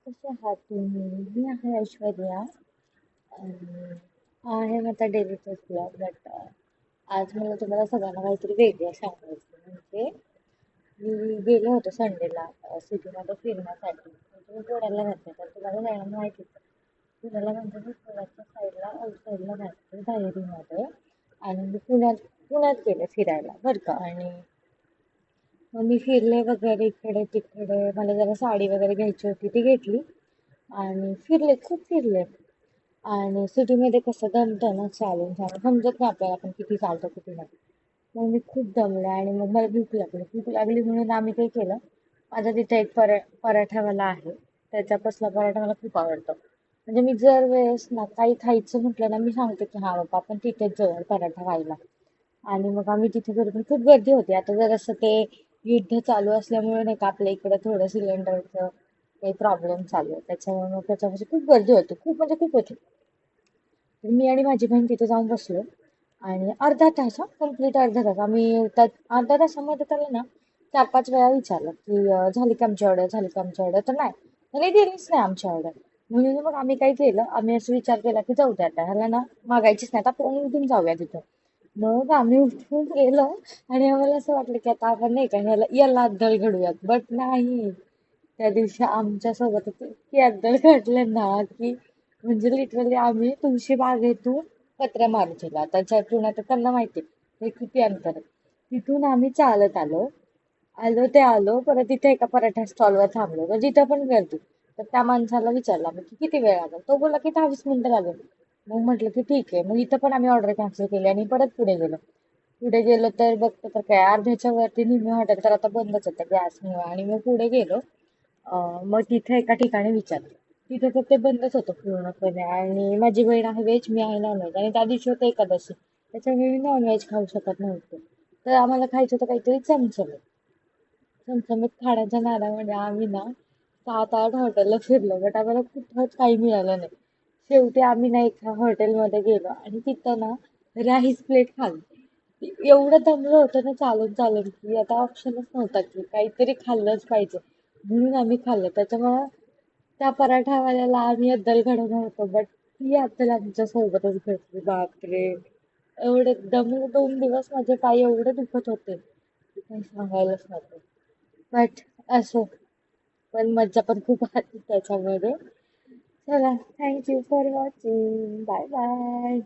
कसे आहात तुम्ही? मी आहे ऐश्वर्या आणि हा आहे माझा डेलीचाच ब्लॉग. बट आज मला तुम्हाला सगळ्यांना काहीतरी वेगळं सांगायचं. म्हणजे मी गेले होते संडेला सिटीमध्ये फिरण्यासाठी. म्हणजे मी पुण्याला राहते, तर तुम्हाला जायला माहितीच आहे. पुण्याला म्हणजे मी पुण्याच्या साईडला आउटसाईडला राहते धायरीमध्ये. आणि मी पुण्यात गेले फिरायला बरं का. आणि मग मी फिरले वगैरे इकडे तिकडे. मला जरा साडी वगैरे घ्यायची होती, ती घेतली आणि फिरले, खूप फिरले. आणि सिटीमध्ये कसं दमतं ना, चालून चालून समजत नाही आपल्याला आपण किती चालतो किती नाही. मग मी खूप दमले आणि मग मला भूक लागली म्हणून आम्ही काय केलं, माझा तिथे एक पराठावाला आहे, त्याच्यापासला पराठा मला खूप आवडतो. म्हणजे मी जर वेळेस ना काही खायचं म्हटलं ना, मी सांगते की हा बाबा आपण तिथेच जाऊया पराठा खायला. आणि मग आम्ही तिथे गेलो, पण खूप गर्दी होती. आता जर असं ते युद्ध चालू असल्यामुळे नाही का आपल्या इकडे थोडं सिलेंडरचं काही प्रॉब्लेम चालू आहे, त्याच्यामुळे मग त्याच्यापाशी खूप गर्दी होती, खूप म्हणजे खूप होती. तर मी आणि माझी बहीण तिथे जाऊन बसलो आणि अर्धा तास, कंप्लीट अर्धा तास आम्ही त्यात. अर्ध्या तासामध्ये त्याला ना 4-5 वेळा विचारलं की झाली का आमची ऑर्डर, झाली का आमची ऑर्डर. तर नाही, त्याने दिलीच नाही आमची ऑर्डर. म्हणून मग आम्ही काय केलं, आम्ही असं विचार केला की जाऊ द्या आता ह्याला ना मागायचीच नाही, आता आपण उठून जाऊया तिथं. मग आम्ही उठून गेलो आणि आम्हाला असं वाटलं की आता आपण नाही का ह्याला याला अद्दल घडूयात, बट नाही. त्या दिवशी आमच्या सोबत इतकी अद्दल घडले ना की म्हणजे लिटरली आम्ही तुळशी बागेतून पत्र्या मारुतीला, त्याच्यातून आता त्यांना माहिती हे किती अंतर आहे. तिथून आम्ही चालत आलो. आलो परत तिथे एका पराठा स्टॉलवर थांबलो, तर जिथं पण गर्दी. तर त्या माणसाला विचारलं आम्ही की किती वेळ लागेल, तो बोलला की 10-20 मिनिटं लागेल. मग म्हटलं की ठीक आहे. मग इथं पण आम्ही ऑर्डर कॅन्सल केली आणि परत पुढे गेलो तर बघतो तर काय अर्ध्याच्या वरती निम्मे हॉटेल तर आता बंदच होतं गॅसमुळे. आणि मग पुढे गेलो. मग तिथे एका ठिकाणी विचारलं, तिथे तर ते बंदच होतं पूर्णपणे. आणि माझी बहीण आहे व्हेज, मी आहे नॉनव्हेज, आणि त्या दिवशी होतं एकादशी, त्याच्यामुळे मी नॉनव्हेज खाऊ शकत नव्हते. तर आम्हाला खायचं होतं काहीतरी चमचमीत. चमचमीत खाण्याच्या नादामध्ये आम्ही ना 7-8 हॉटेलला फिरलो, बट आम्हाला कुठंच काही मिळालं नाही. शेवटी आम्ही ना एका हॉटेलमध्ये गेलो आणि तिथं ना राईस प्लेट खाल्ली. एवढं दमलं होतं ना चालून चालून की आता ऑप्शनच नव्हता की काहीतरी खाल्लंच पाहिजे. म्हणून आम्ही खाल्लं. त्याच्यामुळं त्या पराठावाल्याला आम्ही अद्दल घडवणार होतो, बट ती अद्दल आमच्या सोबतच घडली. बापरे, एवढे 2 दिवस माझे पाय एवढे दुखत होते की काही सांगायलाच नको. बट असो, पण मज्जा पण खूप आली त्याच्यामध्ये. चला, thank you for watching, bye bye.